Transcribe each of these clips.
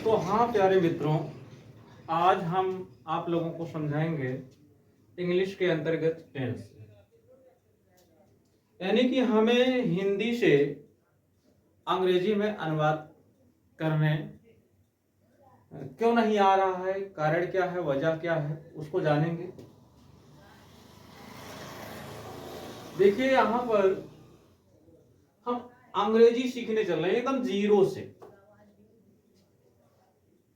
तो हाँ प्यारे मित्रों, आज हम आप लोगों को समझाएंगे इंग्लिश के अंतर्गत टेंस, यानी कि हमें हिंदी से अंग्रेजी में अनुवाद करने क्यों नहीं आ रहा है, कारण क्या है, वजह क्या है, उसको जानेंगे। देखिए यहाँ पर हम अंग्रेजी सीखने चल रहे हैं एकदम जीरो से।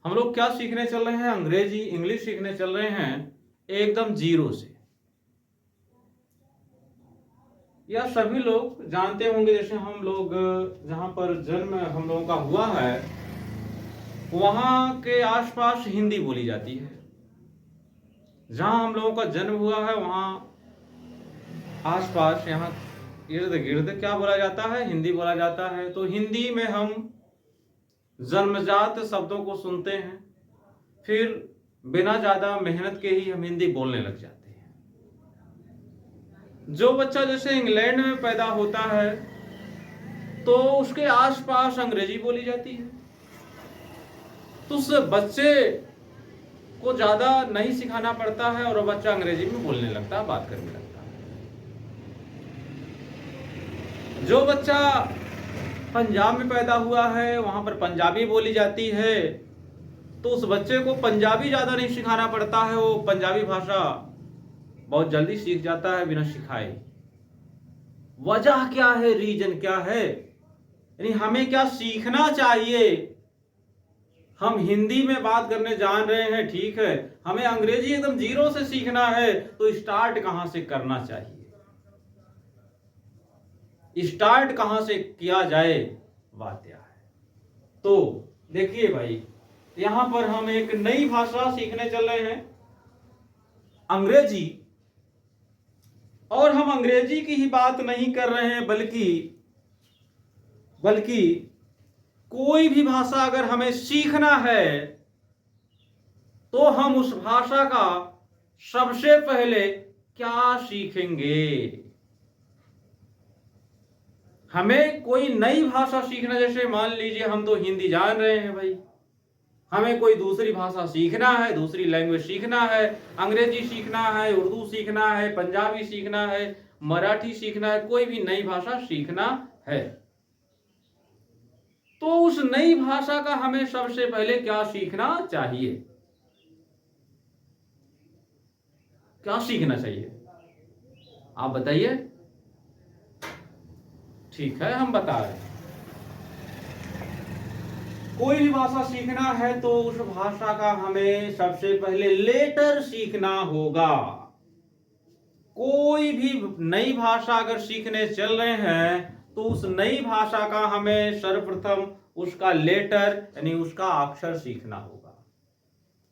हम लोग क्या सीखने चल रहे हैं? अंग्रेजी इंग्लिश सीखने चल रहे हैं एकदम जीरो से। या सभी लोग जानते होंगे, जैसे हम लोग जहां पर जन्म हम लोगों का हुआ है वहां के आसपास हिंदी बोली जाती है। जहां हम लोगों का जन्म हुआ है वहां आसपास यहाँ इर्द गिर्द क्या बोला जाता है? हिंदी बोला जाता है। तो हिंदी में हम जन्मजात शब्दों को सुनते हैं, फिर बिना ज्यादा मेहनत के ही हम हिंदी बोलने लग जाते हैं। जो बच्चा जैसे इंग्लैंड में पैदा होता है तो उसके आसपास अंग्रेजी बोली जाती है, तो उस बच्चे को ज्यादा नहीं सिखाना पड़ता है और वो बच्चा अंग्रेजी में बोलने लगता है, बात करने लगता है। जो बच्चा पंजाब में पैदा हुआ है वहां पर पंजाबी बोली जाती है, तो उस बच्चे को पंजाबी ज्यादा नहीं सिखाना पड़ता है, वो पंजाबी भाषा बहुत जल्दी सीख जाता है बिना सिखाए। वजह क्या है, रीजन क्या है? यानी हमें क्या सीखना चाहिए? हम हिंदी में बात करने जान रहे हैं, ठीक है, हमें अंग्रेजी एकदम जीरो से सीखना है, तो स्टार्ट कहां से करना चाहिए, स्टार्ट कहां से किया जाए, बात यह है। तो देखिए भाई, यहां पर हम एक नई भाषा सीखने चल रहे हैं, अंग्रेजी। और हम अंग्रेजी की ही बात नहीं कर रहे हैं, बल्कि कोई भी भाषा अगर हमें सीखना है तो हम उस भाषा का सबसे पहले क्या सीखेंगे? हमें कोई नई भाषा सीखना, जैसे मान लीजिए हम तो हिंदी जान रहे हैं भाई, हमें कोई दूसरी भाषा सीखना है, दूसरी लैंग्वेज सीखना है, अंग्रेजी सीखना है, उर्दू सीखना है, पंजाबी सीखना है, मराठी सीखना है, कोई भी नई भाषा सीखना है, तो उस नई भाषा का हमें सबसे पहले क्या सीखना चाहिए? क्या सीखना चाहिए आप बताइए। ठीक है, हम बता रहे हैं। कोई भी भाषा सीखना है तो उस भाषा का हमें सबसे पहले लेटर सीखना होगा। कोई भी नई भाषा अगर सीखने चल रहे हैं तो उस नई भाषा का हमें सर्वप्रथम उसका लेटर यानी उसका अक्षर सीखना होगा।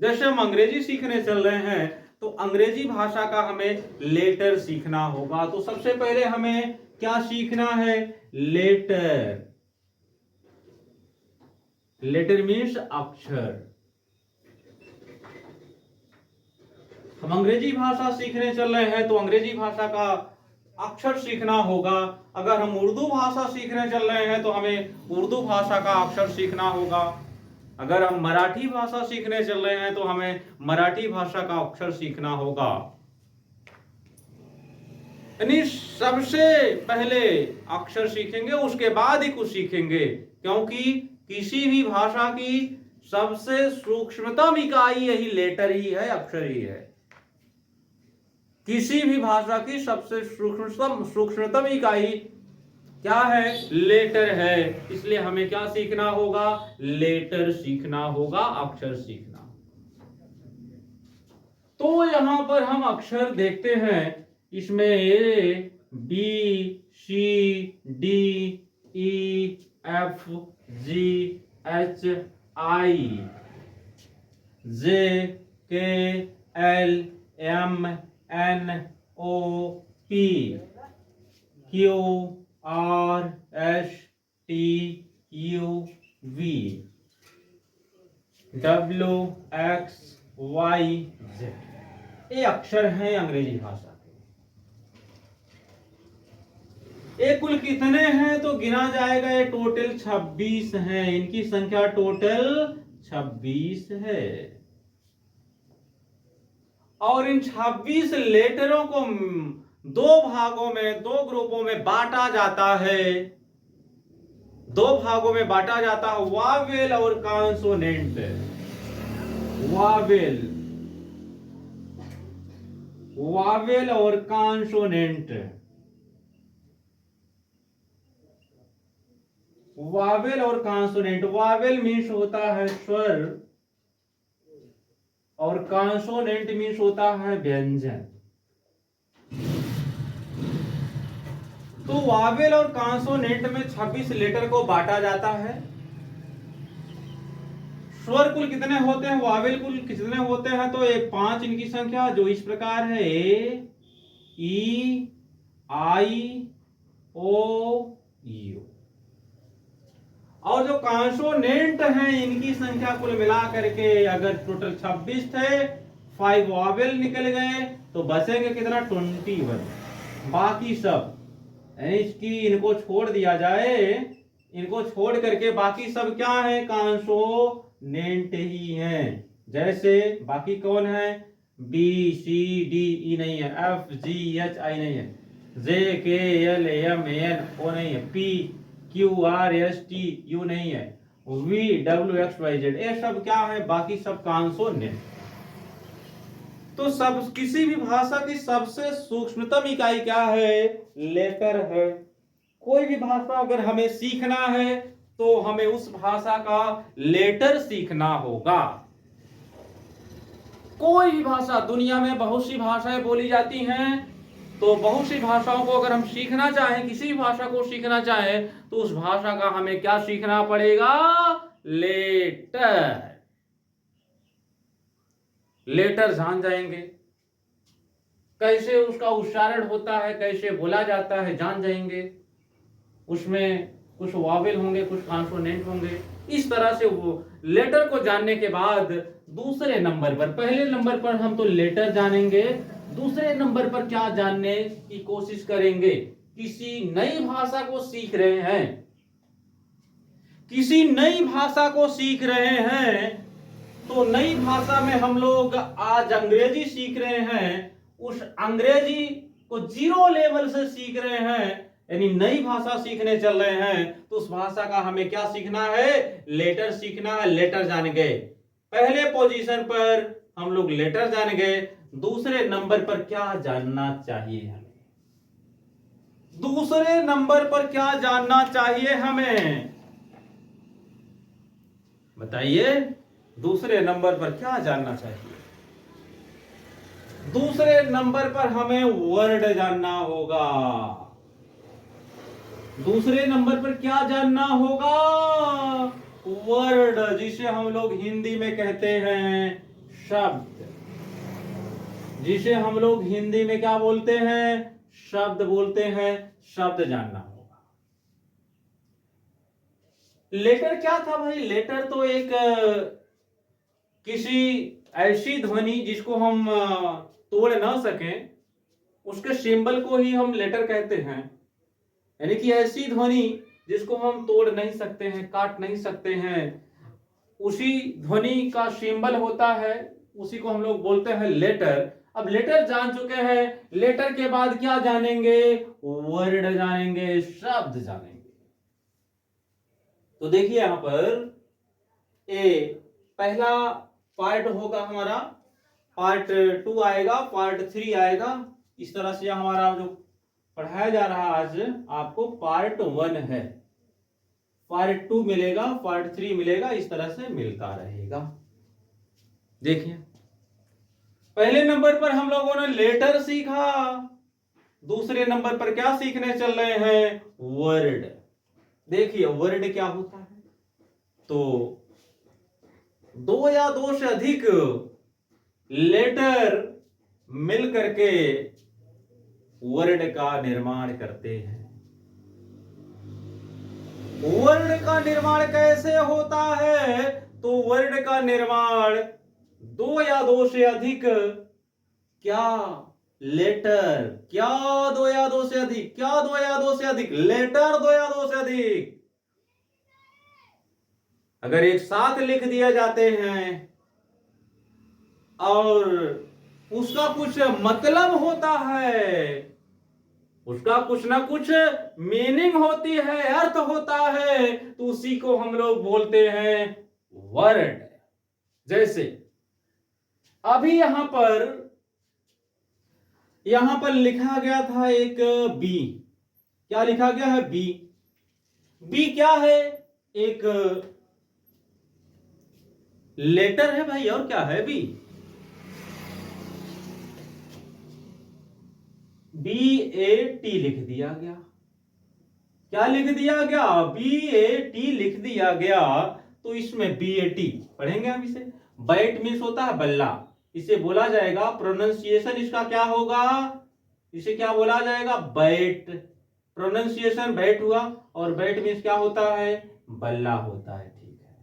जैसे हम अंग्रेजी सीखने चल रहे हैं तो अंग्रेजी भाषा का हमें लेटर सीखना होगा। तो सबसे पहले हमें क्या सीखना है? लेटर। लेटर मीन्स अक्षर। हम अंग्रेजी भाषा सीखने चल रहे हैं तो अंग्रेजी भाषा का अक्षर सीखना होगा। अगर हम उर्दू भाषा सीखने चल रहे हैं तो हमें उर्दू भाषा का अक्षर सीखना होगा। अगर हम मराठी भाषा सीखने चल रहे हैं तो हमें मराठी भाषा का अक्षर सीखना होगा। यानी सबसे पहले अक्षर सीखेंगे, उसके बाद ही कुछ सीखेंगे, क्योंकि किसी भी भाषा की सबसे सूक्ष्मतम इकाई यही लेटर ही है, अक्षर ही है। किसी भी भाषा की सबसे सूक्ष्मतम इकाई क्या है? लेटर है। इसलिए हमें क्या सीखना होगा? लेटर सीखना होगा, अक्षर सीखना। तो यहां पर हम अक्षर देखते हैं, इसमें A B C D E F G H I J K L M N O P Q R S T U V W X Y Z, ये अक्षर हैं अंग्रेजी भाषा के। ये कुल कितने हैं तो गिना जाएगा, ये टोटल 26 हैं। इनकी संख्या टोटल 26 है और इन 26 लेटरों को दो भागों में, दो ग्रुपों में बांटा जाता है। दो भागों में बांटा जाता है, वावेल और कॉन्सोनेंट। वावेल, वावेल और कॉन्सोनेंट। वावेल और कॉन्सोनेंट। वावेल मीन्स होता है स्वर और कॉन्सोनेंट मीन्स होता है व्यंजन। तो वावेल और कॉन्सोनेंट में 26 लेटर को बांटा जाता है। स्वर कुल कितने होते हैं, वावेल कुल कितने होते हैं, तो एक 5 इनकी संख्या जो इस प्रकार है, ए, ई, आई, ओ, यू। और जो कॉन्सोनेंट हैं इनकी संख्या कुल मिला करके अगर टोटल 26 थे, 5 वावेल निकल गए तो बचेंगे कितना, 21। बाकी सब इसकी इनको छोड़ दिया जाए, इनको छोड़ करके बाकी सब क्या है, कॉन्सोनेंट ही हैं। जैसे बाकी कौन है, बी सी डी ई नहीं है, एफ जी एच आई नहीं है, जे K L M N O नहीं है, P Q R S T U नहीं है, V W X Y Z, ये सब क्या है, बाकी सब कॉन्सोनेंट। तो सब किसी भी भाषा की सबसे सूक्ष्मतम इकाई क्या है, लेटर है। कोई भी भाषा अगर हमें सीखना है तो हमें उस भाषा का लेटर सीखना होगा। कोई भी भाषा, दुनिया में बहुत सी भाषाएं बोली जाती हैं, तो बहुत सी भाषाओं को अगर हम सीखना चाहें, किसी भी भाषा को सीखना चाहें, तो उस भाषा का हमें क्या सीखना पड़ेगा, लेटर। लेटर जान जाएंगे, कैसे उसका उच्चारण होता है, कैसे बोला जाता है जान जाएंगे। उसमें कुछ वावेल होंगे, कुछ कॉन्सोनेंट होंगे। इस तरह से वो लेटर को जानने के बाद दूसरे नंबर पर, पहले नंबर पर हम तो लेटर जानेंगे, दूसरे नंबर पर क्या जानने की कोशिश करेंगे, किसी नई भाषा को सीख रहे हैं, किसी नई भाषा को सीख रहे हैं। तो नई भाषा में हम लोग आज अंग्रेजी सीख रहे हैं, उस अंग्रेजी को 0 लेवल से सीख रहे हैं, यानी नई भाषा सीखने चल रहे हैं। तो उस भाषा का हमें क्या सीखना है, लेटर सीखना है। लेटर जान गए, पहले पोजीशन पर हम लोग लेटर जान गए, दूसरे नंबर पर क्या जानना चाहिए हमें, दूसरे नंबर पर क्या जानना चाहिए हमें, बताइए। दूसरे नंबर पर क्या जानना चाहिए, दूसरे नंबर पर हमें वर्ड जानना होगा। दूसरे नंबर पर क्या जानना होगा, वर्ड, जिसे हम लोग हिंदी में कहते हैं शब्द, जिसे हम लोग हिंदी में क्या बोलते हैं, शब्द बोलते हैं। शब्द जानना होगा। लेटर क्या था भाई, लेटर तो एक किसी ऐसी ध्वनि जिसको हम तोड़ ना सकें, उसके सिंबल को ही हम लेटर कहते हैं। यानी कि ऐसी ध्वनि जिसको हम तोड़ नहीं सकते हैं, काट नहीं सकते हैं, उसी ध्वनि का सिंबल होता है, उसी को हम लोग बोलते हैं लेटर। अब लेटर जान चुके हैं, लेटर के बाद क्या जानेंगे, वर्ड जानेंगे, शब्द जानेंगे। तो देखिए यहां पर ए पहला पार्ट होगा हमारा, पार्ट 2 आएगा, पार्ट 3 आएगा। इस तरह से हमारा जो पढ़ाया जा रहा आज आपको पार्ट 1 है, पार्ट 2 मिलेगा, पार्ट 3 मिलेगा, इस तरह से मिलता रहेगा। देखिए पहले नंबर पर हम लोगों ने लेटर सीखा, दूसरे नंबर पर क्या सीखने चल रहे हैं, वर्ड। देखिए वर्ड क्या होता है, तो 2 या 2 से अधिक लेटर मिल करके वर्ड का निर्माण करते हैं। वर्ड का निर्माण कैसे होता है, तो वर्ड का निर्माण 2 या 2 से अधिक क्या लेटर, क्या 2 या 2 से अधिक, क्या 2 या 2 से अधिक लेटर, 2 या 2 से अधिक अगर एक साथ लिख दिए जाते हैं और उसका कुछ मतलब होता है, उसका कुछ ना कुछ मीनिंग होती है, अर्थ होता है, तो उसी को हम लोग बोलते हैं वर्ड। जैसे अभी यहां पर लिखा गया था एक बी। क्या लिखा गया है? बी। बी क्या है? एक लेटर है भाई, और क्या है? बी। BAT लिख दिया गया। क्या लिख दिया गया? BAT लिख दिया गया। तो इसमें BAT पढ़ेंगे हम इसे। बैट मीन्स होता है बल्ला, इसे बोला जाएगा, प्रोनाउंसिएशन इसका क्या होगा? इसे क्या बोला जाएगा? बैट। प्रोनाउंसिएशन बैट हुआ, और बैट मीन्स क्या होता है? बल्ला होता है। ठीक है,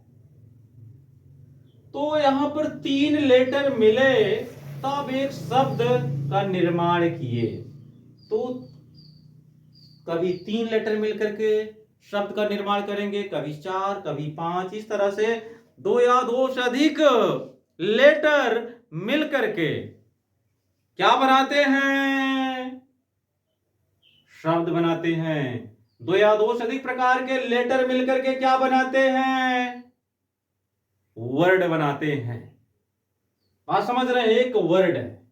तो यहां पर 3 लेटर मिले तब एक शब्द का निर्माण किए। तो कभी 3 लेटर मिलकर के शब्द का निर्माण करेंगे, कभी 4, कभी 5, इस तरह से 2 या 2 से अधिक लेटर मिलकर के क्या बनाते हैं? शब्द बनाते हैं। 2 या 2 से अधिक प्रकार के लेटर मिलकर के क्या बनाते हैं? वर्ड बनाते हैं। बात समझ रहे हैं? एक वर्ड है,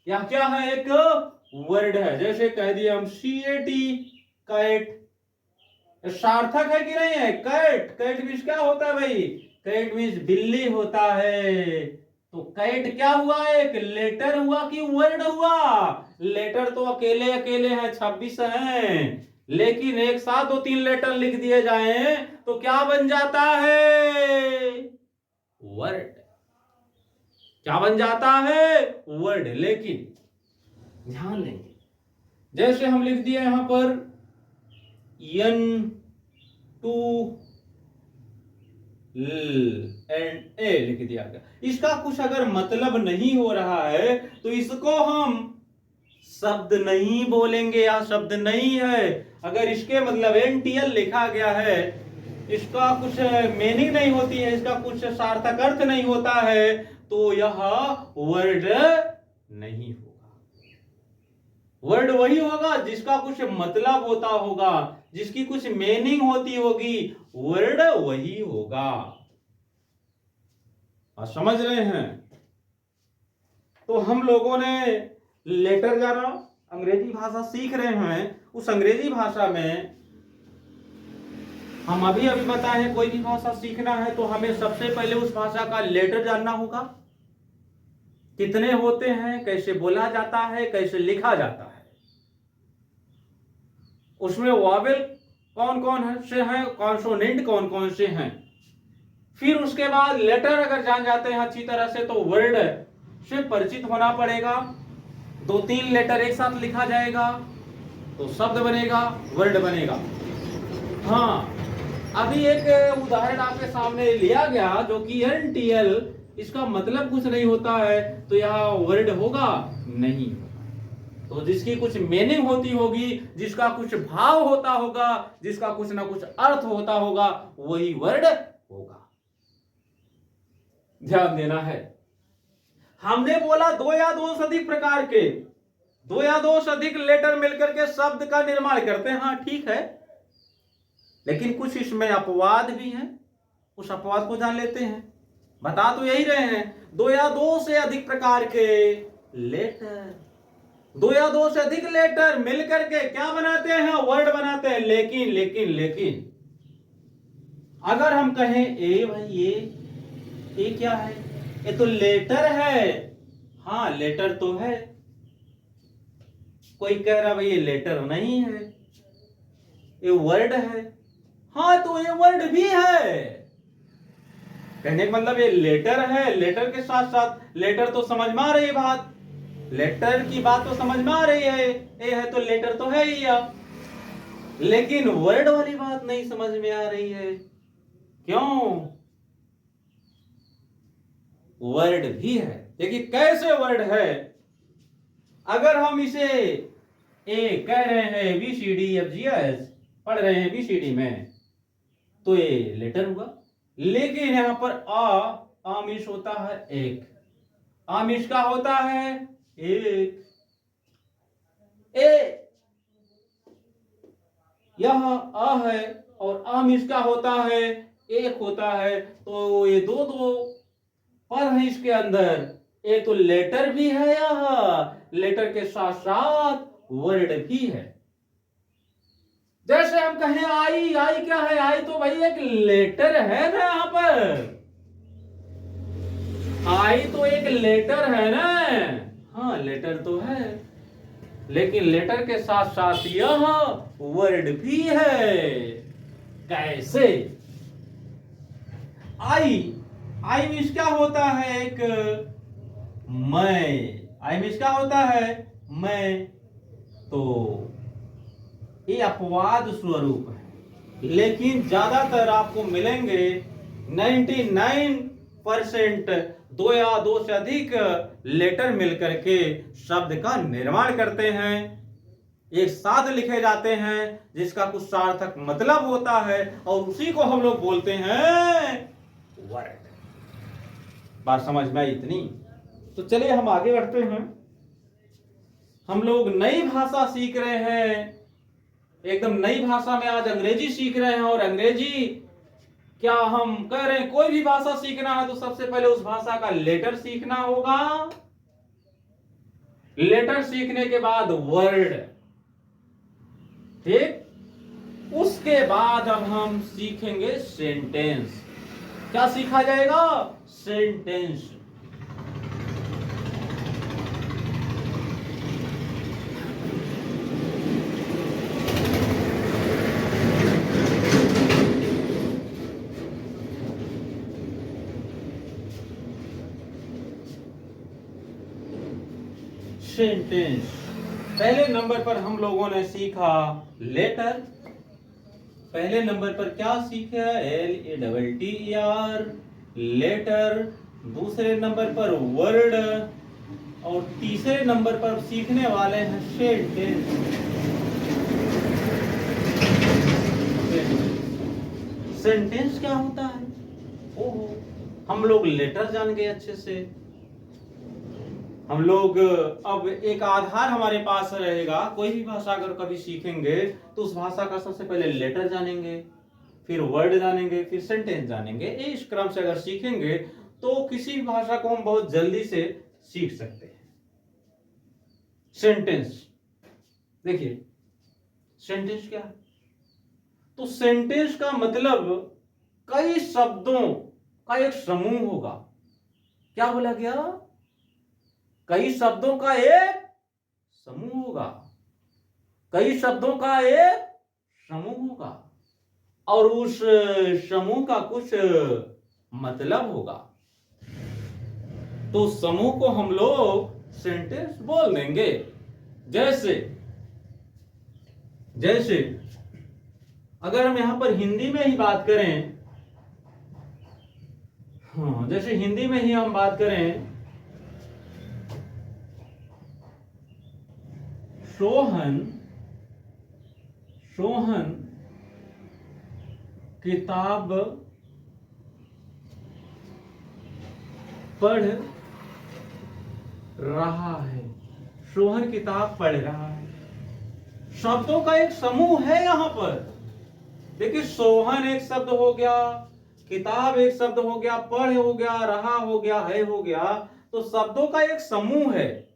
या क्या है? एक वर्ड है। जैसे कह दिए हम CAT, कैट। सार्थक है कि नहीं है? कैट। कैट मीन्स क्या होता है भाई? कैट मीन्स बिल्ली होता है। तो कैट क्या हुआ? एक लेटर हुआ कि वर्ड हुआ? लेटर तो अकेले अकेले हैं, 26 हैं, लेकिन एक साथ 2-3 लेटर लिख दिए जाएं तो क्या बन जाता है? वर्ड। क्या बन जाता है? वर्ड। लेकिन ध्यान देंगे, जैसे हम लिख दिए यहां पर N2 एंड ए लिख दिया गया। इसका कुछ अगर मतलब नहीं हो रहा है तो इसको हम शब्द नहीं बोलेंगे, या शब्द नहीं है। अगर इसके मतलब NTL लिखा गया है, इसका कुछ मीनिंग नहीं होती है, इसका कुछ सार्थक अर्थ नहीं होता है, तो यह वर्ड नहीं होगा। वर्ड वही होगा जिसका कुछ मतलब होता होगा, जिसकी कुछ मीनिंग होती होगी, वर्ड वही होगा। आप समझ रहे हैं? तो हम लोगों ने लेटर जाना, अंग्रेजी भाषा सीख रहे हैं। उस अंग्रेजी भाषा में हम अभी बताए हैं, कोई भी भाषा सीखना है तो हमें सबसे पहले उस भाषा का लेटर जानना होगा। कितने होते हैं, कैसे बोला जाता है, कैसे लिखा जाता है, उसमें वॉवेल कौन कौन से हैं, कॉन्सोनेंट कौन कौन से हैं। फिर उसके बाद लेटर अगर जान जाते हैं अच्छी तरह से तो वर्ड से परिचित होना पड़ेगा। 2-3 लेटर एक साथ लिखा जाएगा तो शब्द बनेगा, वर्ड बनेगा। हाँ, अभी एक उदाहरण आपके सामने लिया गया जो कि NTL, इसका मतलब कुछ नहीं होता है तो यह वर्ड होगा? नहीं होगा। तो जिसकी कुछ मीनिंग होती होगी, जिसका कुछ भाव होता होगा, जिसका कुछ ना कुछ अर्थ होता होगा, वही वर्ड होगा। ध्यान देना है। हमने बोला 2 या 2 से अधिक प्रकार के, 2 या 2 से अधिक लेटर मिलकर के शब्द का निर्माण करते हैं। हाँ ठीक है, लेकिन कुछ इसमें अपवाद भी हैं, उस अपवाद को जान लेते हैं। बता तो यही रहे हैं, 2 या 2 से अधिक प्रकार के लेटर, 2 या 2 से अधिक लेटर मिलकर के क्या बनाते हैं? वर्ड बनाते हैं। लेकिन लेकिन लेकिन अगर हम कहें ए भाई, ये क्या है? ये तो लेटर है। हाँ लेटर तो है। कोई कह रहा भाई ये लेटर नहीं है, ये वर्ड है। हाँ तो ये वर्ड भी है। कहने का मतलब ये लेटर है, लेटर के साथ साथ लेटर तो समझ में आ रही है बात, लेटर की बात तो समझ में आ रही है, ये है तो लेटर तो है ही। लेकिन वर्ड वाली बात नहीं समझ में आ रही है। क्यों? वर्ड भी है। देखिए कैसे वर्ड है। अगर हम इसे ए कह रहे हैं, ABCDEFGH पढ़ रहे हैं ABCD में, तो ये लेटर हुआ। लेकिन यहां पर आमिष होता है एक। आमिष का होता है एक। ए यह अ है और आमिष का होता है एक होता है। तो ये दो दो पद है इसके अंदर। एक तो लेटर भी है, यह लेटर के साथ साथ वर्ड भी है। जैसे हम कहें आई, आई क्या है? आई तो भाई एक लेटर है ना। यहां पर आई तो एक लेटर है ना। हाँ लेटर तो है, लेकिन लेटर के साथ साथ यह वर्ड भी है। कैसे? आई, आई मीन्स क्या होता है? एक मैं। आई मीन्स क्या होता है? मैं। तो ये अपवाद स्वरूप है, लेकिन ज्यादातर आपको मिलेंगे 99% दो या दो से अधिक लेटर मिलकर के शब्द का निर्माण करते हैं, एक साथ लिखे जाते हैं, जिसका कुछ सार्थक मतलब होता है, और उसी को हम लोग बोलते हैं वर्ड। बात समझ में आई इतनी? तो चलिए हम आगे बढ़ते हैं। हम लोग नई भाषा सीख रहे हैं, एकदम नई भाषा में आज अंग्रेजी सीख रहे हैं। और अंग्रेजी क्या हम कह रहे हैं, कोई भी भाषा सीखना है तो सबसे पहले उस भाषा का लेटर सीखना होगा। लेटर सीखने के बाद वर्ड, ठीक। उसके बाद अब हम सीखेंगे सेंटेंस। क्या सीखा जाएगा? सेंटेंस। सेंटेंस। पहले नंबर पर हम लोगों ने सीखा लेटर। पहले नंबर पर क्या सीखा? LETTER, letter. दूसरे नंबर पर वर्ड, और तीसरे नंबर पर सीखने वाले हैं सेंटेंस। सेंटेंस क्या होता है? ओहो, हम लोग लेटर जान गए अच्छे से। हम लोग अब एक आधार हमारे पास रहेगा। कोई भी भाषा अगर कभी सीखेंगे तो उस भाषा का सबसे पहले लेटर जानेंगे, फिर वर्ड जानेंगे, फिर सेंटेंस जानेंगे। इस क्रम से अगर सीखेंगे तो किसी भी भाषा को हम बहुत जल्दी से सीख सकते हैं। सेंटेंस देखिए, सेंटेंस क्या है? तो सेंटेंस का मतलब कई शब्दों का एक समूह होगा। क्या बोला गया? कई शब्दों का एक समूह होगा। कई शब्दों का एक समूह होगा, और उस समूह का कुछ मतलब होगा। तो समूह को हम लोग सेंटेंस बोल देंगे। जैसे जैसे अगर हम यहां पर हिंदी में ही बात करें, हाँ जैसे हिंदी में ही हम बात करें, सोहन सोहन किताब पढ़ रहा है। सोहन किताब पढ़ रहा है। शब्दों का एक समूह है यहां पर। देखिए, सोहन एक शब्द हो गया, किताब एक शब्द हो गया, पढ़ हो गया, रहा हो गया, है हो गया। तो शब्दों का एक समूह है,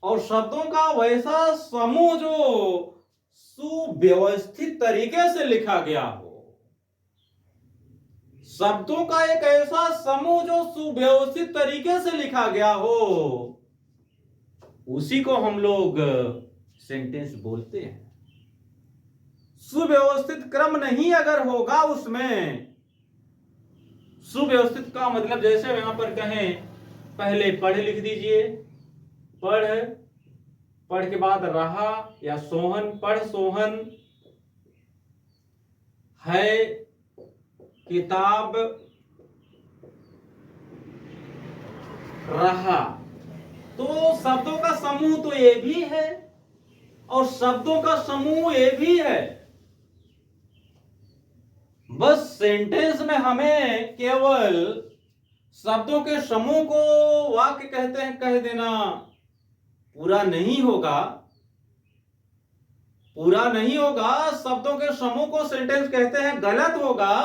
और शब्दों का वैसा समूह जो सुव्यवस्थित तरीके से लिखा गया हो। शब्दों का एक ऐसा समूह जो सुव्यवस्थित तरीके से लिखा गया हो, उसी को हम लोग सेंटेंस बोलते हैं। सुव्यवस्थित क्रम नहीं अगर होगा उसमें, सुव्यवस्थित का मतलब जैसे यहां पर कहें, पहले पढ़ लिख दीजिए, पढ़, पढ़ के बाद रहा या सोहन, पढ़ सोहन, है किताब रहा। तो शब्दों का समूह तो ये भी है, और शब्दों का समूह ये भी है। बस सेंटेंस में हमें केवल शब्दों के समूह को वाक्य कहते हैं कह देना पूरा नहीं होगा, पूरा नहीं होगा। शब्दों के समूह को सेंटेंस कहते हैं गलत होगा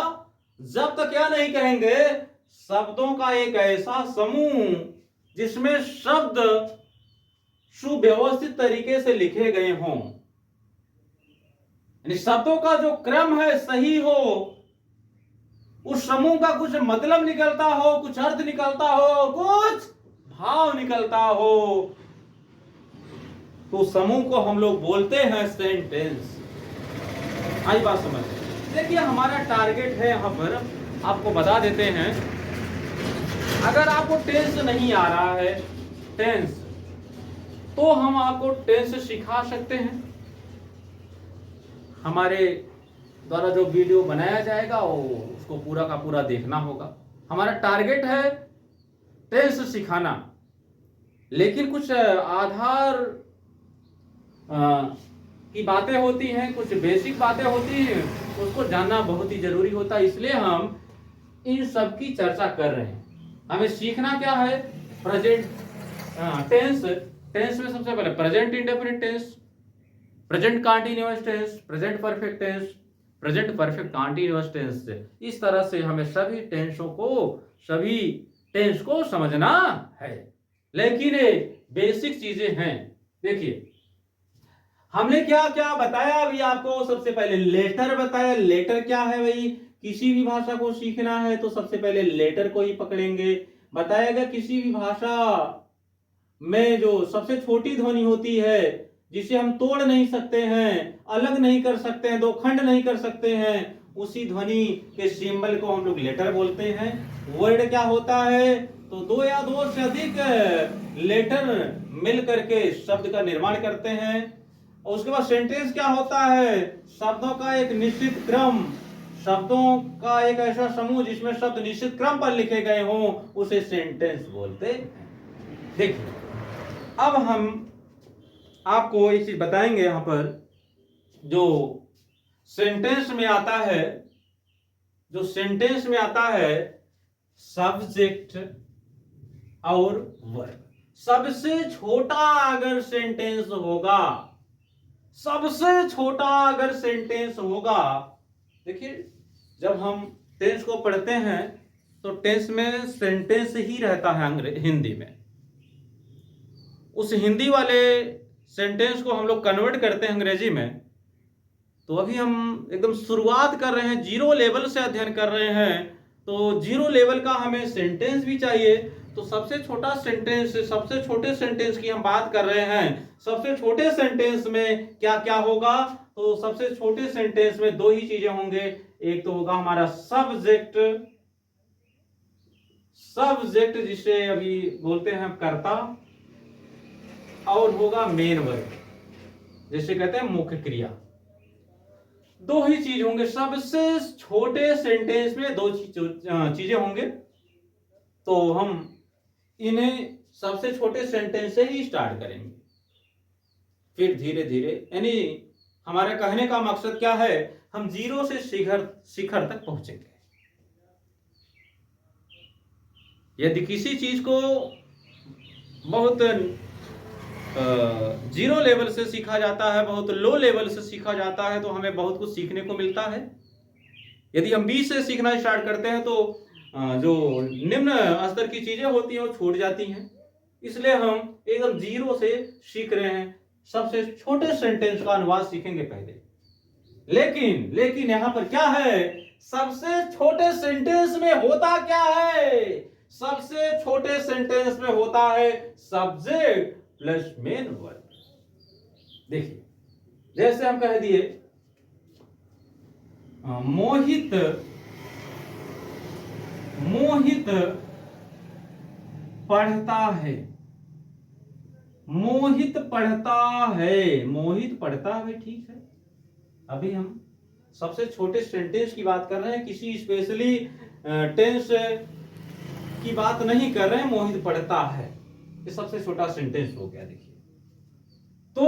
जब तक क्या नहीं कहेंगे शब्दों का एक ऐसा समूह जिसमें शब्द सुव्यवस्थित तरीके से लिखे गए हों, यानी शब्दों का जो क्रम है सही हो, उस समूह का कुछ मतलब निकलता हो, कुछ अर्थ निकलता हो, कुछ भाव निकलता हो, तो समूह को हम लोग बोलते हैं सेंटेंस। आई बात समझ। देखिए हमारा टारगेट है, यहां पर आपको बता देते हैं, अगर आपको टेंस नहीं आ रहा है टेंस, तो हम आपको टेंस सिखा सकते हैं। हमारे द्वारा जो वीडियो बनाया जाएगा वो उसको पूरा का पूरा देखना होगा। हमारा टारगेट है टेंस सिखाना, लेकिन कुछ आधार की बातें होती हैं, कुछ बेसिक बातें होती हैं, उसको जानना बहुत ही जरूरी होता है। इसलिए हम इन सब की चर्चा कर रहे हैं। हमें सीखना क्या है? Present tense. टेंस में सबसे पहले present indefinite tense, present continuous tense, present perfect tense, present perfect continuous tense. इस तरह से हमें सभी टेंस को समझना है, लेकिन ये बेसिक चीजें हैं। देखिए हमने क्या क्या बताया अभी आपको। सबसे पहले लेटर बताया। लेटर क्या है भाई? किसी भी भाषा को सीखना है तो सबसे पहले लेटर को ही पकड़ेंगे। बताया गया किसी भी भाषा में जो सबसे छोटी ध्वनि होती है, जिसे हम तोड़ नहीं सकते हैं, अलग नहीं कर सकते हैं, दो खंड नहीं कर सकते हैं, उसी ध्वनि के सिंबल को हम लोग लेटर बोलते हैं। वर्ड क्या होता है? तो दो या दो से अधिक लेटर मिल करके शब्द का निर्माण करते हैं। और उसके बाद सेंटेंस क्या होता है? शब्दों का एक निश्चित क्रम, शब्दों का एक ऐसा समूह जिसमें शब्द निश्चित क्रम पर लिखे गए हों, उसे सेंटेंस बोलते हैं। देखिए अब हम आपको एक चीज बताएंगे यहां पर, जो सेंटेंस में आता है, जो सेंटेंस में आता है सब्जेक्ट और वर्ब। सबसे छोटा अगर सेंटेंस होगा, सबसे छोटा अगर सेंटेंस होगा, देखिए जब हम टेंस को पढ़ते हैं तो टेंस में सेंटेंस ही रहता है हिंदी में। उस हिंदी वाले सेंटेंस को हम लोग कन्वर्ट करते हैं अंग्रेजी में। तो अभी हम एकदम शुरुआत कर रहे हैं, जीरो लेवल से अध्ययन कर रहे हैं, तो जीरो लेवल का हमें सेंटेंस भी चाहिए। तो सबसे छोटा सेंटेंस, सबसे छोटे सेंटेंस की हम बात कर रहे हैं। सबसे छोटे सेंटेंस में क्या क्या होगा? तो सबसे छोटे सेंटेंस में दो ही चीजें होंगे। एक तो होगा हमारा सब्जेक्ट, सब्जेक्ट जिसे अभी बोलते हैं कर्ता, और होगा मेन वर्ब, जिसे कहते हैं मुख्य क्रिया। दो ही चीज होंगे सबसे छोटे सेंटेंस में, दो चीजें होंगे। तो हम इन्हें सबसे छोटे सेंटेंस से ही स्टार्ट करेंगे, फिर धीरे धीरे, यानी हमारे कहने का मकसद क्या है? हम जीरो से शिखर तक पहुंचेंगे। यदि किसी चीज को बहुत जीरो लेवल से सीखा जाता है, बहुत लो लेवल से सीखा जाता है, तो हमें बहुत कुछ सीखने को मिलता है। यदि हम 20 से सीखना स्टार्ट करते हैं तो जो निम्न स्तर की चीजें होती हैं वो छूट जाती हैं। इसलिए हम एकदम जीरो से सीख रहे हैं। सबसे छोटे सेंटेंस का अनुवाद सीखेंगे पहले। लेकिन यहां पर क्या है? सबसे छोटे सेंटेंस में होता क्या है? सबसे छोटे सेंटेंस में होता है सब्जेक्ट प्लस मेन वर्ब। देखिए जैसे हम कह दिए मोहित पढ़ता है। मोहित पढ़ता है, मोहित पढ़ता है, ठीक है। अभी हम सबसे छोटे सेंटेंस की बात कर रहे हैं, किसी स्पेशली टेंस की बात नहीं कर रहे हैं। मोहित पढ़ता है, ये सबसे छोटा सेंटेंस हो गया। देखिए तो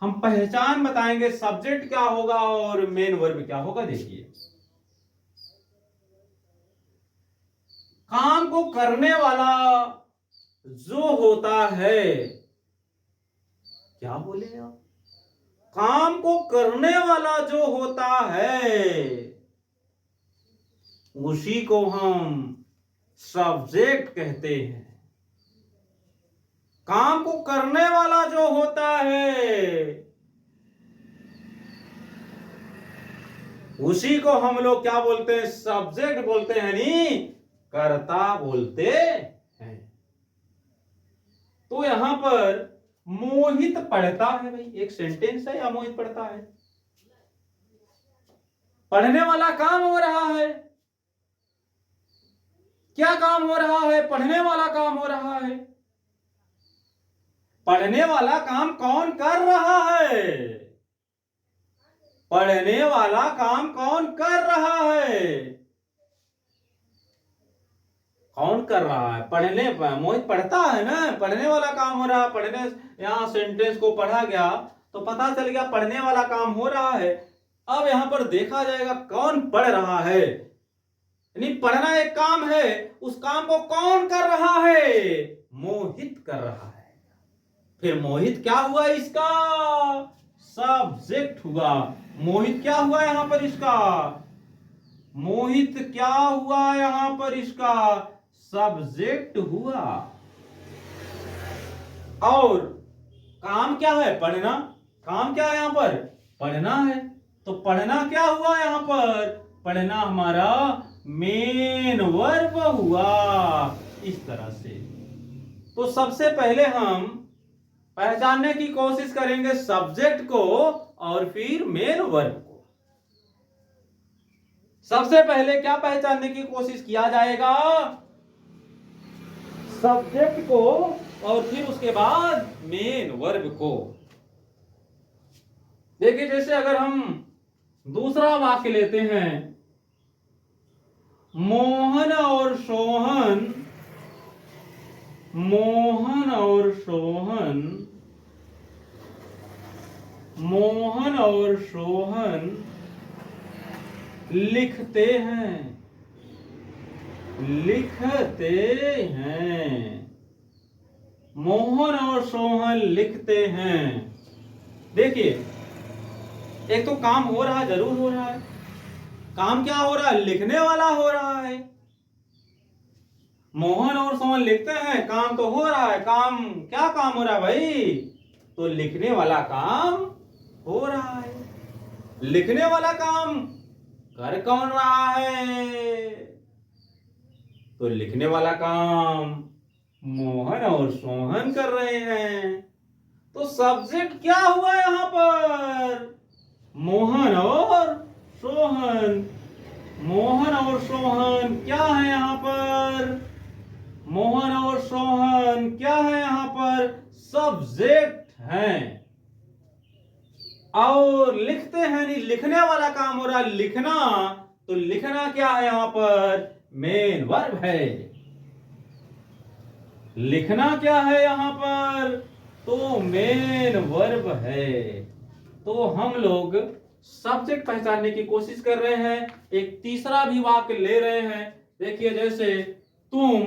हम पहचान बताएंगे सब्जेक्ट क्या होगा और मेन वर्ब क्या होगा। देखिए, काम को करने वाला जो होता है, क्या बोले आप, काम को करने वाला जो होता है उसी को हम सब्जेक्ट कहते हैं। काम को करने वाला जो होता है उसी को हम लोग क्या बोलते हैं, सब्जेक्ट बोलते हैं, नहीं कर्ता बोलते हैं। तो यहां पर मोहित पढ़ता है, भाई एक सेंटेंस है या मोहित पढ़ता है, पढ़ने वाला काम हो रहा है। क्या काम हो रहा है, पढ़ने वाला काम हो रहा है। पढ़ने वाला काम कौन कर रहा है, पढ़ने वाला काम कौन कर रहा है, कौन कर रहा है, पढ़ने, मोहित पढ़ता है ना, पढ़ने वाला काम हो रहा है। पढ़ने, यहां सेंटेंस को पढ़ा गया तो पता चल गया पढ़ने वाला काम हो रहा है। अब यहां पर देखा जाएगा कौन पढ़ रहा है, यानी पढ़ना एक काम है, उस काम को कौन कर रहा है, मोहित कर रहा है। फिर मोहित क्या हुआ, इसका सब्जेक्ट हुआ। मोहित क्या हुआ यहां पर, इसका मोहित क्या हुआ यहां पर, इसका सब्जेक्ट हुआ। और काम क्या है, पढ़ना, काम क्या है यहां पर, पढ़ना है। तो पढ़ना क्या हुआ यहां पर, पढ़ना हमारा मेन वर्ब हुआ। इस तरह से तो सबसे पहले हम पहचानने की कोशिश करेंगे सब्जेक्ट को और फिर मेन वर्ब को। सबसे पहले क्या पहचानने की कोशिश किया जाएगा, सब्जेक्ट को और फिर उसके बाद मेन वर्ब को। देखिए, जैसे अगर हम दूसरा वाक्य लेते हैं, मोहन और सोहन, मोहन और सोहन, मोहन और सोहन लिखते हैं, लिखते हैं, मोहन और सोहन लिखते हैं। देखिए, एक तो काम हो रहा, जरूर हो रहा है। काम क्या हो रहा है, लिखने वाला हो रहा है। मोहन और सोहन लिखते हैं, काम तो हो रहा है। काम, क्या काम हो रहा है भाई, तो लिखने वाला काम हो रहा है। लिखने वाला काम कर कौन रहा है, तो लिखने वाला काम मोहन और सोहन कर रहे हैं। तो सब्जेक्ट क्या हुआ यहां पर, मोहन और सोहन। मोहन और सोहन क्या है यहां पर, मोहन और सोहन क्या है यहां पर, सब्जेक्ट हैं। और लिखते हैं, नहीं लिखने वाला काम हो रहा है, लिखना। तो लिखना क्या है यहां पर, मेन वर्ब है। लिखना क्या है यहां पर, तो मेन वर्ब है। तो हम लोग सब्जेक्ट पहचानने की कोशिश कर रहे हैं। एक तीसरा भी वाक्य ले रहे हैं। देखिए, जैसे तुम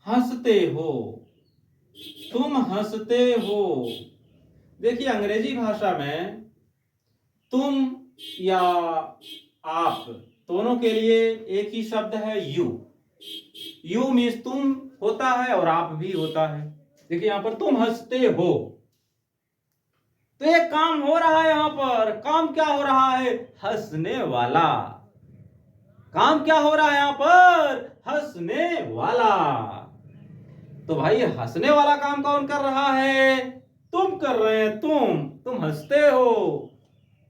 हंसते हो, तुम हंसते हो। देखिए, अंग्रेजी भाषा में तुम या आप दोनों के लिए एक ही शब्द है, यू। यू मीन्स तुम होता है और आप भी होता है। देखिए, यहां पर तुम हंसते हो, तो एक काम हो रहा है यहां पर। काम क्या हो रहा है, हंसने वाला। काम क्या हो रहा है यहां पर, हंसने वाला। तो भाई, हंसने वाला काम कौन कर रहा है, तुम कर रहे हैं। तुम हंसते हो,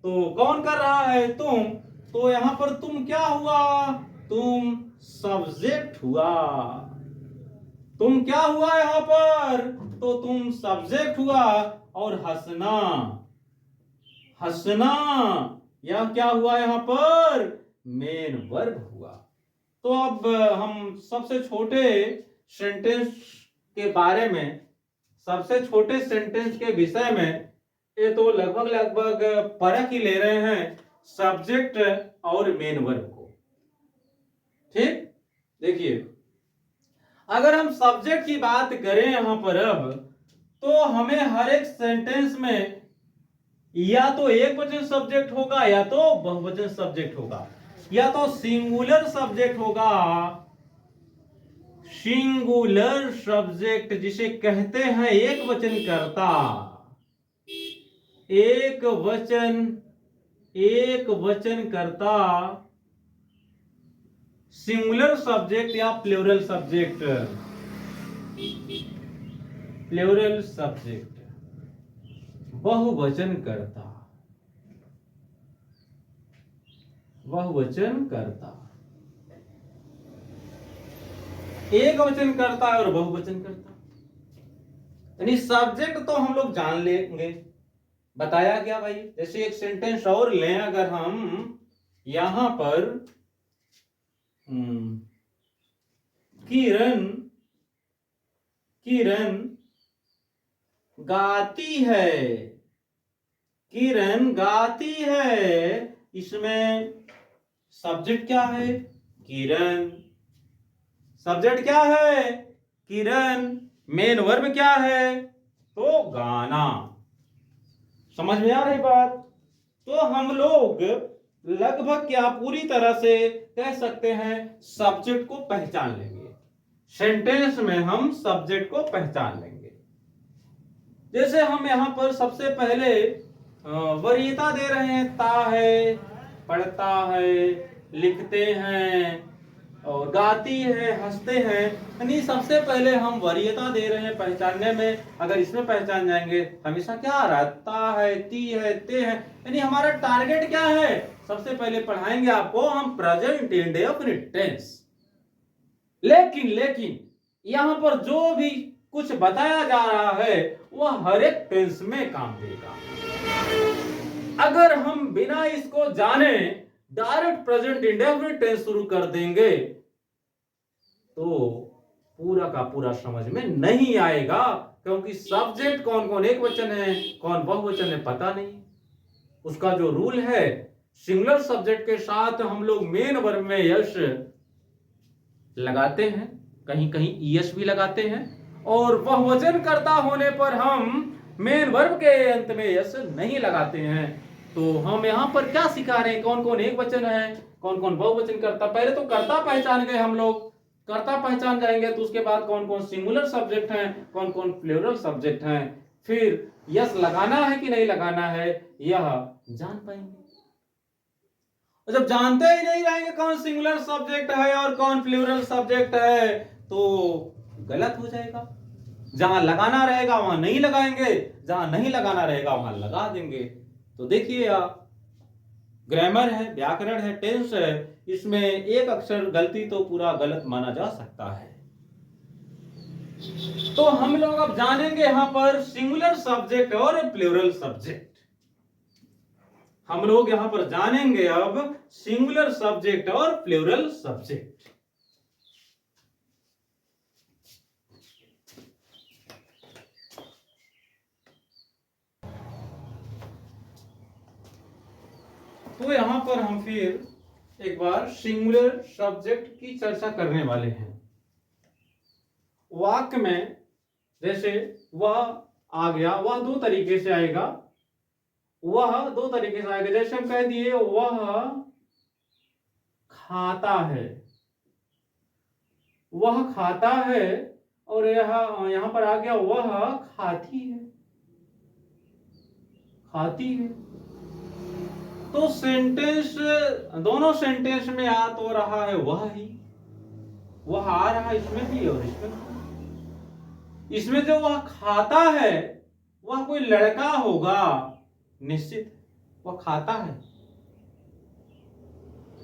तो कौन कर रहा है, तुम। तो यहां पर तुम क्या हुआ, तुम सब्जेक्ट हुआ। तुम क्या हुआ यहां पर, तो तुम सब्जेक्ट हुआ। और हंसना, हंसना यह क्या हुआ यहां पर, मेन वर्ब हुआ। तो अब हम सबसे छोटे सेंटेंस के बारे में सबसे छोटे सेंटेंस के विषय में ये तो लगभग लगभग परख ही ले रहे हैं सब्जेक्ट और मेन वर्ब को। ठीक, देखिए अगर हम सब्जेक्ट की बात करें यहां पर अब, तो हमें हर एक सेंटेंस में या तो एक वचन सब्जेक्ट होगा या तो बहुवचन सब्जेक्ट होगा, या तो सिंगुलर सब्जेक्ट होगा, सिंगुलर सब्जेक्ट जिसे कहते हैं एक वचन कर्ता, एक वचन कर्ता, सिंगुलर सब्जेक्ट या प्लूरल सब्जेक्ट, प्लूरल सब्जेक्ट, बहुवचन कर्ता, बहुवचन कर्ता, एक वचन करता है और बहुवचन करता। यानी सब्जेक्ट तो हम लोग जान लेंगे, बताया गया भाई। जैसे एक सेंटेंस और लें, अगर हम यहां पर किरण किरण गाती है, किरण गाती है, इसमें सब्जेक्ट क्या है? किरण। सब्जेक्ट क्या है? किरण। मेन वर्ब क्या है? तो गाना। समझ में आ रही बात? तो हम लोग लगभग क्या पूरी तरह से कह सकते हैं सब्जेक्ट को पहचान लेंगे। सेंटेंस में हम सब्जेक्ट को पहचान लेंगे। जैसे हम यहां पर सबसे पहले वरीयता दे रहे हैं, ता है, पढ़ता है, लिखते हैं और गाती है, हंसते हैं। यानी सबसे पहले हम वरीयता दे रहे हैं पहचानने में। अगर इसमें पहचान जाएंगे हमेशा क्या आ रहा है? ता है, ती है, ते है। यानी हमारा टारगेट क्या है? सबसे पहले पढ़ाएंगे आपको हम प्रेजेंट इंडेफिनिट टेंस। लेकिन यहां पर जो भी कुछ बताया जा रहा है वह हर एक टेंस में काम देगा। अगर हम बिना इसको जाने डायरेक्ट प्रेजेंट इंडेफिनिट टेंस शुरू कर देंगे तो पूरा का पूरा समझ में नहीं आएगा, क्योंकि सब्जेक्ट कौन कौन एक वचन है, कौन बहुवचन है, पता नहीं। उसका जो रूल है, सिंगुलर सब्जेक्ट के साथ हम लोग मेन वर्ब में यस लगाते हैं, कहीं कहीं ईएस भी लगाते हैं, और बहुवचन कर्ता होने पर हम मेन वर्ब के अंत में यस नहीं लगाते हैं। तो हम यहां पर क्या सिखा रहे हैं? कौन कौन एक वचन है, कौन कौन बहुवचन कर्ता। पहले तो कर्ता पहचान गए हम लोग, कर्ता पहचान जाएंगे तो उसके बाद कौन कौन सिंगुलर सब्जेक्ट हैं, कौन कौन प्लूरल सब्जेक्ट हैं, फिर यस लगाना है कि नहीं लगाना है यह जान पाएंगे। जब जानते ही नहीं रहेंगे कौन सिंगुलर सब्जेक्ट है और कौन प्लूरल सब्जेक्ट है तो गलत हो जाएगा। जहां लगाना रहेगा वहां नहीं लगाएंगे, जहां नहीं लगाना रहेगा वहां लगा देंगे। तो देखिए आप, ग्रामर है, व्याकरण है, टेंस है, इसमें एक अक्षर गलती तो पूरा गलत माना जा सकता है। तो हम लोग अब जानेंगे यहां पर सिंगुलर सब्जेक्ट और प्लूरल सब्जेक्ट। हम लोग यहां पर जानेंगे अब सिंगुलर सब्जेक्ट और प्लूरल सब्जेक्ट। तो यहां पर हम फिर एक बार सिंगुलर सब्जेक्ट की चर्चा करने वाले हैं। वाक्य में जैसे वह आ गया, वह दो तरीके से आएगा, वह दो तरीके से आएगा। जैसे हम कह दिए वह खाता है, वह खाता है, और यहां पर आ गया वह खाती है, खाती है। तो सेंटेंस, दोनों सेंटेंस में आ तो रहा है वह ही, वह आ रहा है इसमें भी और इसमें भी। इसमें जो वह खाता है वह कोई लड़का होगा निश्चित, वह खाता है।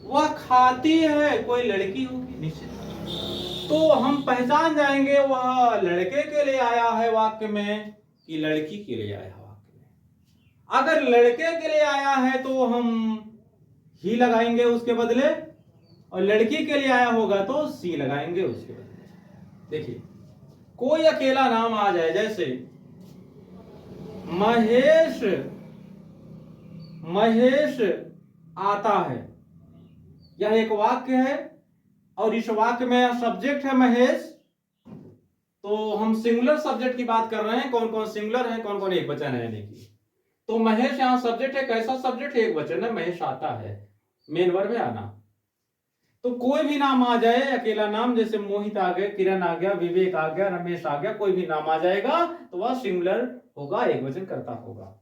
वह खाती है कोई लड़की होगी निश्चित। तो हम पहचान जाएंगे वह लड़के के लिए आया है वाक्य में कि लड़की के लिए आया वाक्य में। अगर लड़के के लिए आया है तो हम ही लगाएंगे उसके बदले, और लड़की के लिए आया होगा तो सी लगाएंगे उसके बदले। देखिए कोई अकेला नाम आ जाए, जैसे महेश महेश आता है। यह एक वाक्य है और इस वाक्य में सब्जेक्ट है महेश। तो हम सिंगुलर सब्जेक्ट की बात कर रहे हैं, कौन कौन सिंगुलर है, कौन कौन एक वचन है यानी कि। तो महेश यहाँ सब्जेक्ट है, कैसा सब्जेक्ट है, एक वचन है, महेश आता है, मेन वर्ब है आना। तो कोई भी नाम आ जाए, अकेला नाम, जैसे मोहित आ गए, किरण आ गया, विवेक आ गया, रमेश आ गया, कोई भी नाम आ जाएगा तो वह सिंगुलर होगा, एक वचन करता होगा।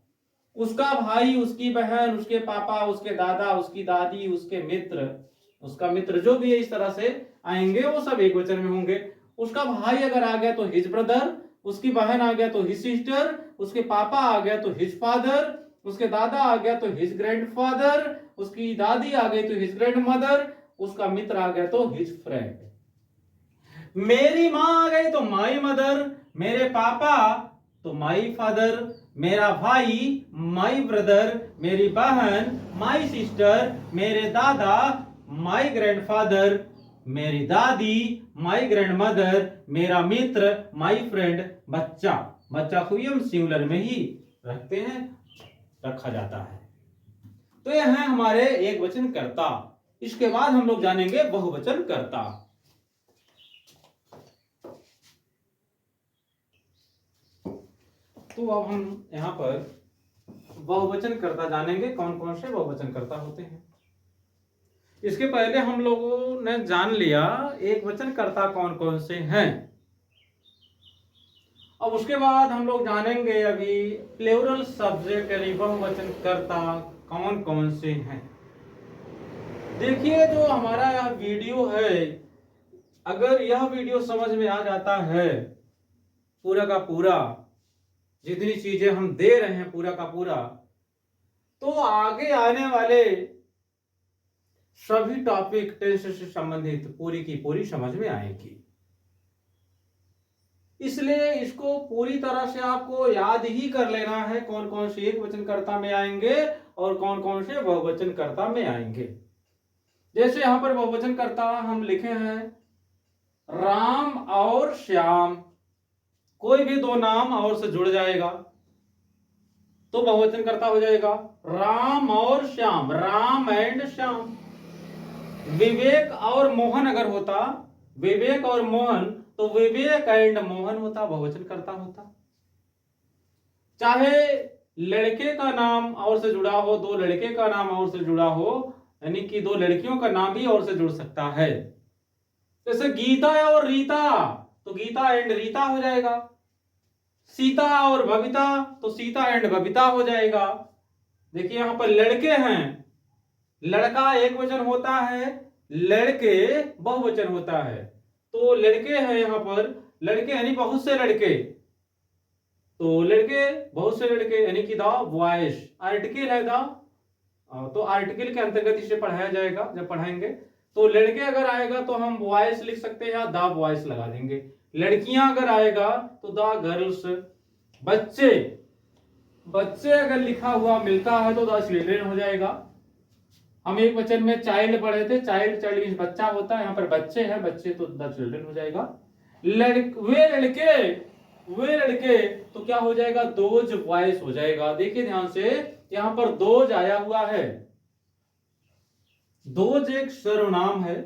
उसका भाई, उसकी बहन, उसके पापा, उसके दादा, उसकी दादी, उसके मित्र, उसका मित्र जो भी है, इस तरह से आएंगे, वो सब एक वचन में होंगे। उसका भाई अगर आ गया तो हिज ब्रदर, उसकी बहन आ गया तो हिज सिस्टर, उसके पापा आ गया तो हिज फादर, उसके दादा आ गया तो हिज ग्रैंडफादर, उसकी दादी आ गई तो हिज ग्रैंडमदर, उसका मित्र आ गया तो हिज फ्रेंड। मेरी मां आ गई तो माई मदर, मेरे पापा तो माई फादर, मेरा भाई माई ब्रदर, मेरी बहन माई सिस्टर, मेरे दादा माई ग्रैंडफादर, मेरी दादी माई ग्रैंडमदर, मेरा मित्र माई फ्रेंड। बच्चा, बच्चा को हम सिंगुलर में ही रखते हैं, रखा जाता है। तो यह है हमारे एक वचन कर्ता। इसके बाद हम लोग जानेंगे बहुवचन कर्ता। तो अब हम यहां पर बहुवचन कर्ता जानेंगे, कौन कौन से बहुवचन कर्ता होते हैं। इसके पहले हम लोगों ने जान लिया एक वचन कर्ता कौन कौन से हैं। अब उसके बाद हम लोग जानेंगे अभी प्लूरल सब्जेक्ट यानी बहुवचन कर्ता कौन कौन से हैं। देखिए, जो हमारा यह वीडियो है, अगर यह वीडियो समझ में आ जाता है पूरा का पूरा, जितनी चीजें हम दे रहे हैं पूरा का पूरा, तो आगे आने वाले सभी टॉपिक टेंस से संबंधित पूरी की पूरी समझ में आएगी। इसलिए इसको पूरी तरह से आपको याद ही कर लेना है, कौन कौन से एक वचन कर्ता में आएंगे और कौन कौन से बहुवचन कर्ता में आएंगे। जैसे यहां पर बहुवचन कर्ता हम लिखे हैं राम और श्याम, कोई भी दो नाम और से जुड़ जाएगा तो बहुवचन कर्ता हो जाएगा राम और श्याम, राम एंड श्याम। विवेक और मोहन अगर होता, विवेक और मोहन, तो विवेक एंड मोहन होता, बहुवचन कर्ता होता। चाहे लड़के का नाम और से जुड़ा हो, दो लड़के का नाम और से जुड़ा हो, यानी कि दो लड़कियों का नाम भी और से जुड़ सकता है। जैसे गीता और रीता, तो गीता एंड रीता हो जाएगा। सीता और बबीता, तो सीता एंड बबीता हो जाएगा। देखिए यहां पर लड़के हैं, लड़का एक वचन होता है, लड़के बहुवचन होता है। तो लड़के हैं यहां पर, लड़के यानी बहुत से लड़के, तो लड़के बहुत से लड़के यानी कि द बॉयज, आर्टिकल है द, तो आर्टिकल के अंतर्गत इसे पढ़ाया जाएगा जब पढ़ाएंगे। तो लड़के अगर आएगा तो हम बॉयज लिख सकते हैं या द बॉयज लगा देंगे। लड़कियां अगर आएगा तो द गर्ल्स। बच्चे, बच्चे अगर लिखा हुआ मिलता है तो द चिल्ड्रेन हो जाएगा। हम एक वचन में चाइल्ड पढ़े थे, चाइल्ड चाइल्ड मींस बच्चा होता है, यहाँ पर बच्चे हैं, बच्चे तो द चिल्ड्रेन हो जाएगा। वे लड़के, वे लड़के, तो क्या हो जाएगा, दोज बॉयज हो जाएगा। देखिए ध्यान से, यहां पर दोज आया हुआ है। दोज एक सर्वनाम है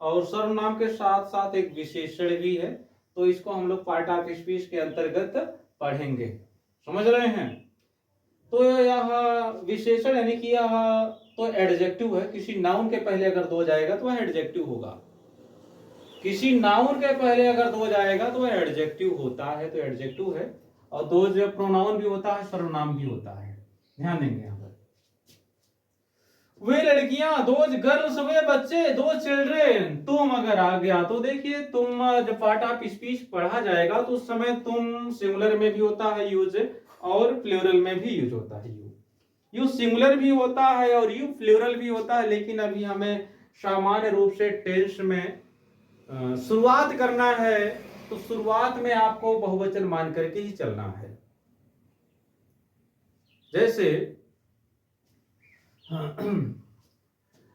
और सर्वनाम के साथ साथ एक विशेषण भी है, तो इसको हम लोग पार्ट ऑफ स्पीच के अंतर्गत पढ़ेंगे, समझ रहे हैं। तो यह विशेषण यानी कि यह तो एडजेक्टिव है, किसी नाउन के पहले अगर दो जाएगा तो वह एडजेक्टिव होगा। किसी नाउन के पहले अगर दो जाएगा तो वह एडजेक्टिव होता है, तो एडजेक्टिव है। और दो जो प्रोनाउन भी होता है, सर्वनाम भी होता है, ध्यान देंगे यहाँ पर। वे लड़कियां, दोज गर्ल्स, वे बच्चे, दो चिल्ड्रेन। तुम अगर आ गया तो देखिए, तुम जब पार्ट ऑफ स्पीच पढ़ा जाएगा तो उस समय तुम सिंगुलर में भी होता है यूज और प्लूरल में भी यूज होता है। यू सिंगुलर भी होता है और यू प्लूरल भी होता है, लेकिन अभी हमें सामान्य रूप से टेंस में शुरुआत करना है, तो शुरुआत में आपको बहुवचन मान करके ही चलना है। जैसे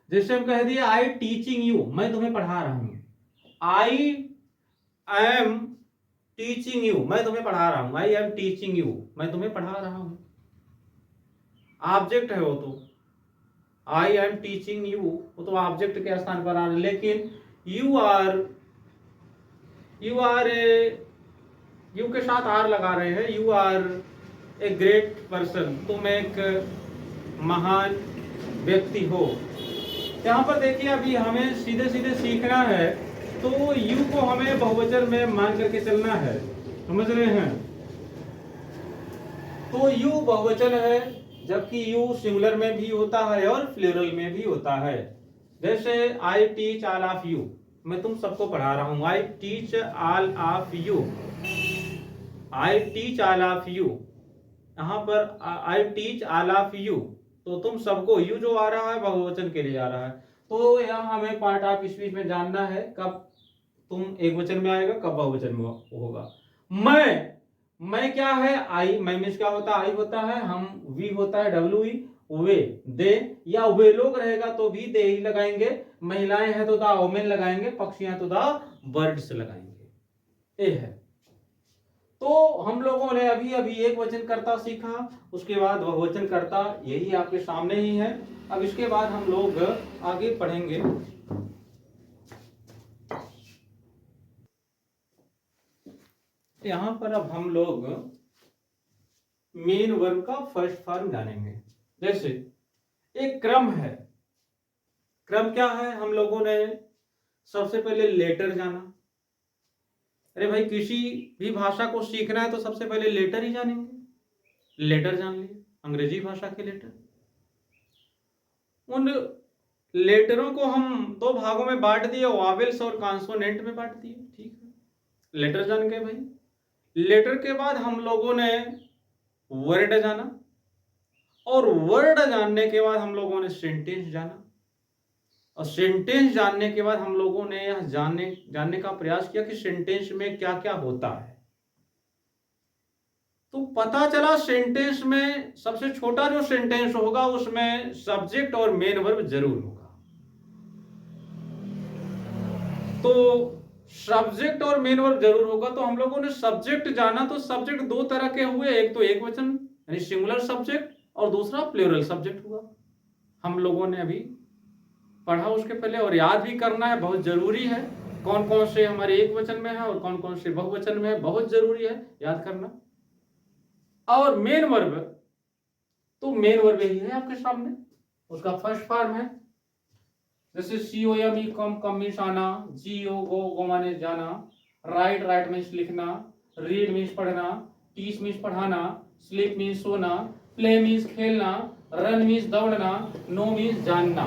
जैसे हम कह दिए आई टीचिंग यू, मैं तुम्हें पढ़ा रहा हूं। आई एम टीचिंग यू, मैं तुम्हें पढ़ा रहा हूं, आई एम टीचिंग यू, मैं तुम्हें पढ़ा रहा हूं। ऑब्जेक्ट है वो तो, आई एम टीचिंग यू, वो तो ऑब्जेक्ट के स्थान पर आ रहा है। लेकिन you are, you are you के साथ आर लगा रहे हैं, you are a great person, तुम एक महान व्यक्ति हो। यहाँ पर देखिए अभी हमें सीधे सीधे सीखना है, तो यू को हमें बहुवचन में मान करके चलना है, समझ रहे हैं। तो यू बहुवचन है, जबकि यू सिंगुलर में भी होता है और प्लूरल में भी होता है। जैसे I teach all of you, मैं तुम सबको पढ़ा रहा हूं, I teach all of you, I teach all of you. यहाँ पर I teach all of you, तो तुम सबको, यू जो आ रहा है बहुवचन के लिए आ रहा है। तो यहाँ हमें पार्ट ऑफ स्पीच में जानना है कब तुम एक वचन में आएगा, कब बहुवचन में होगा। मैं क्या है, आई, मैं मीन्स क्या होता है, आई होता है, हम वी होता है, डब्ल्यू ई, वे, दे, या वे लोग रहेगा तो भी दे ही लगाएंगे, महिलाएं हैं तो द वोमेन लगाएंगे, पक्षी हैं तो द बर्ड्स लगाएंगे। ये है। तो हम लोगों ने अभी अभी एक वचन कर्ता सीखा, उसके बाद बहुवचन कर्ता, यही आपके सामने ही है। अब इसके बाद हम लोग आगे पढ़ेंगे। यहां पर अब हम लोग मेन वर्ब का फर्स्ट फॉर्म जानेंगे। जैसे एक क्रम है, क्रम क्या है, हम लोगों ने सबसे पहले लेटर जाना। अरे भाई किसी भी भाषा को सीखना है तो सबसे पहले लेटर ही जानेंगे, लेटर जान लिए, अंग्रेजी भाषा के लेटर। उन लेटरों को हम दो भागों में बांट दिए, वावेल्स और कॉन्सोनेंट में बांट दिए, ठीक है। लेटर जान गए भाई। लेटर के बाद हम लोगों ने वर्ड जाना, और वर्ड जानने के बाद हम लोगों ने सेंटेंस जाना, और सेंटेंस जानने के बाद हम लोगों ने यह जानने का प्रयास किया कि सेंटेंस में क्या क्या होता है। तो पता चला सेंटेंस में सबसे छोटा जो सेंटेंस होगा उसमें सब्जेक्ट और मेन वर्ब जरूर होगा। तो सब्जेक्ट और मेन वर्ब जरूर होगा, तो हम लोगों ने सब्जेक्ट जाना। तो सब्जेक्ट दो तरह के हुए, एक तो एक वचन यानी सिंगुलर सब्जेक्ट, और दूसरा प्लूरल सब्जेक्ट हुआ। हम लोगों ने अभी पढ़ा उसके पहले, और याद भी करना है, बहुत जरूरी है। कौन कौन से हमारे एक वचन में है और कौन कौन से बहुवचन में है, बहुत जरूरी है याद करना। और मेन वर्ब, तो मेन वर्ब यही है आपके सामने, उसका फर्स्ट फॉर्म है। जैसे सी O M E, come means आना, जी ओ गो माने जाना, राइट मीन्स लिखना, रीड मीन्स पढ़ना, टीच मीन्स पढ़ाना, स्लीप मीन्स सोना, प्ले मीन्स खेलना, रन मीन्स दौड़ना, नो मीन्स जानना,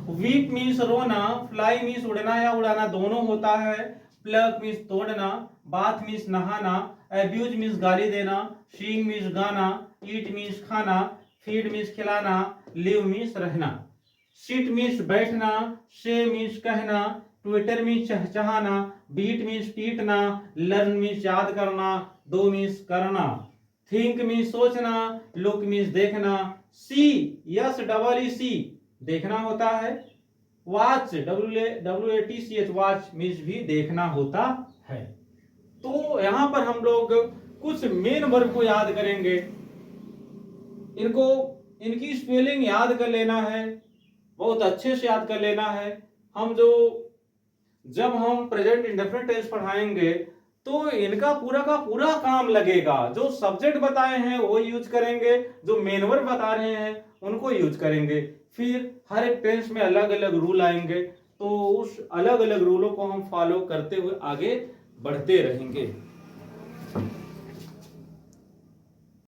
वीप मीन्स रोना, फ्लाई मीन्स उड़ना या उड़ाना दोनों होता है, प्लग मीन्स तोड़ना, बाथ मीन्स नहाना, एब्यूज मीन्स गाली देना, सिंग मीन्स गाना, ईट मीन्स खाना, फीड मीन्स खिलाना, लिव मीन्स रहना, सिट मीन्स बैठना, से मीन्स कहना, ट्विटर मीन्स चहचहाना, बीट मीन्स पीटना, लर्न मीन्स याद करना, डू मीन्स करना, थिंक मीन्स सोचना, लुक मीन्स देखना, सी, यस डबल ई सी देखना होता है, वॉच WATCH वॉच मीन्स भी देखना होता है। तो यहां पर हम लोग कुछ मेन वर्ब को याद करेंगे, इनकी स्पेलिंग याद कर लेना है, बहुत अच्छे से याद कर लेना है। जब हम प्रेजेंट इंडेफिनिट टेंस पढ़ाएंगे तो इनका का पूरा काम लगेगा। जो सब्जेक्ट बताए हैं वो यूज करेंगे, जो मेन वर्ब बता रहे हैं उनको यूज करेंगे। फिर हर एक टेंस में अलग अलग रूल आएंगे, तो उस अलग अलग रूलों को हम फॉलो करते हुए आगे बढ़ते रहेंगे।